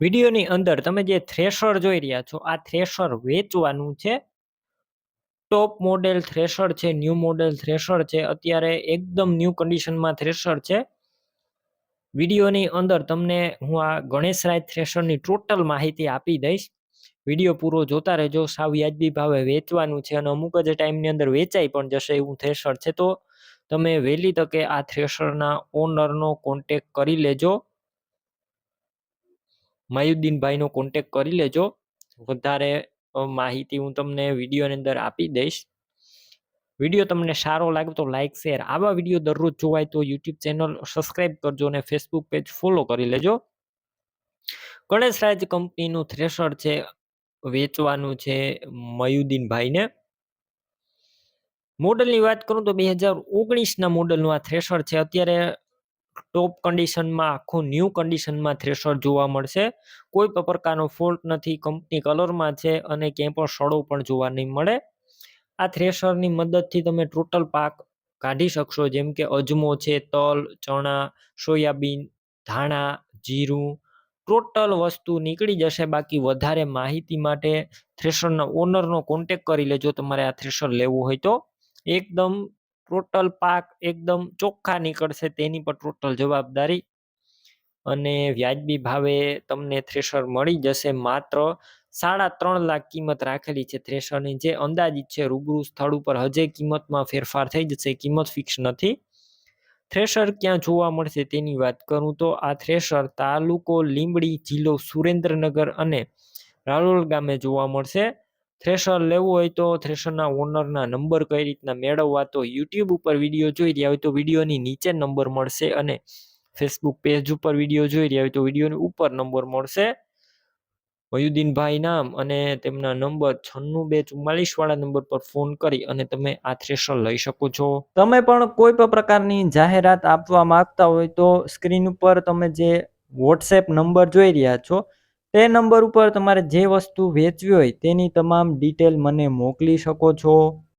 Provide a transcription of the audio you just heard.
વિડીયોની અંદર તમે જે થ્રેશર જોઈ રહ્યા છો આ થ્રેશર વેચવાનું છે। ટોપ મોડેલ થ્રેશર છે, ન્યૂ મોડેલ થ્રેશર છે, અત્યારે એકદમ ન્યૂ કન્ડિશનમાં થ્રેશર છે। વિડીયોની અંદર તમને હું આ ગણેશરાજ થ્રેશરની ટોટલ માહિતી આપી દઈશ। વિડીયો પૂરો જોતા રહેજો। સાવ વ્યાજબી ભાવે વેચવાનું છે અને અમુક જ ટાઈમની અંદર વેચાઈ પણ જશે એવું થ્રેશર છે, તો તમે વહેલી તકે આ થ્રેશરના ઓનરનો કોન્ટેક કરી લેજો। મયુદ્દીનભાઈનો કોન્ટેક કરી લેજો। વધારે માહિતી હું તમને વિડીયોની અંદર આપી દઈશ। વિડીયો તમને સારો લાગે તો લાઇક શેર, આવા વિડીયો દરરોજ જોવાય તો યુટ્યુબ ચેનલ સબસ્ક્રાઇબ કરજો અને ફેસબુક પેજ ફોલો કરી લેજો। ગણેશરાજ કંપનીનું થ્રેશર છે, વેચવાનું છે મયુદ્દીનભાઈને। મોડલની વાત કરું તો 2019ના મોડલનું આ થ્રેશર છે। અત્યારે ટોપ કન્ડિશનમાં, આખું ન્યૂ કન્ડિશનમાં થ્રેશર જોવા મળશે। કોઈ પણ પ્રકારનો ફોલ્ટ નથી, કંપની કલરમાં છે અને ક્યાંય પણ સડો પણ જોવા નહીં મળે। આ થ્રેશરની મદદથી તમે ટોટલ પાક કાઢી શકશો, જેમ કે અજમો છે, તલ, ચણા, સોયાબીન, ધાણા, જીરું, ટોટલ વસ્તુ નીકળી જશે। બાકી વધારે માહિતી માટે થ્રેશરના ઓનરનો કોન્ટેક કરી લેજો તમારે આ થ્રેશર લેવું હોય તો। એકદમ ટોટલ પાક એકદમ ચોખ્ખા નીકળશે, તેની પર ટોટલ જવાબદારી અને વ્યાજબી ભાવે તમને થ્રેશર મળી જશે। માત્ર 3.5 લાખ કિંમત રાખેલી છે થ્રેશરની, જે અંદાજિત છે। રૂબરૂ સ્થળ ઉપર હજે કિંમતમાં ફેરફાર થઈ જશે, કિંમત ફિક્સ નથી। થ્રેશર ક્યાં જોવા મળશે તેની વાત કરું તો આ થ્રેશર તાલુકો લીંબડી, જિલ્લો સુરેન્દ્રનગર અને રાલોલ ગામે જોવા મળશે। થ્રેશર લેવું હોય તો થ્રેશરના ઓનરના નંબર કઈ રીતના મેળવવા, તો યુટ્યુબ ઉપર વિડીયો જોઈ રહ્યા હોય તો વિડીયોની નીચે નંબર મળશે અને ફેસબુક પેજ ઉપર વિડીયો જોઈ રહ્યા હોય તો વિડીયોની ઉપર નંબર મળશે। મયુદ્દીનભાઈ નામ અને તેમના નંબર 962444 વાળા નંબર પર ફોન કરી અને તમે આ થ્રેશર લઈ શકો છો। તમે પણ કોઈ પણ પ્રકારની જાહેરાત આપવા માંગતા હોય તો સ્ક્રીન ઉપર તમે જે વોટ્સએપ નંબર જોઈ રહ્યા છો તે નંબર ઉપર તમારે જે વસ્તુ વેચવી હોય તેની તમામ ડિટેલ મને મોકલી શકો છો।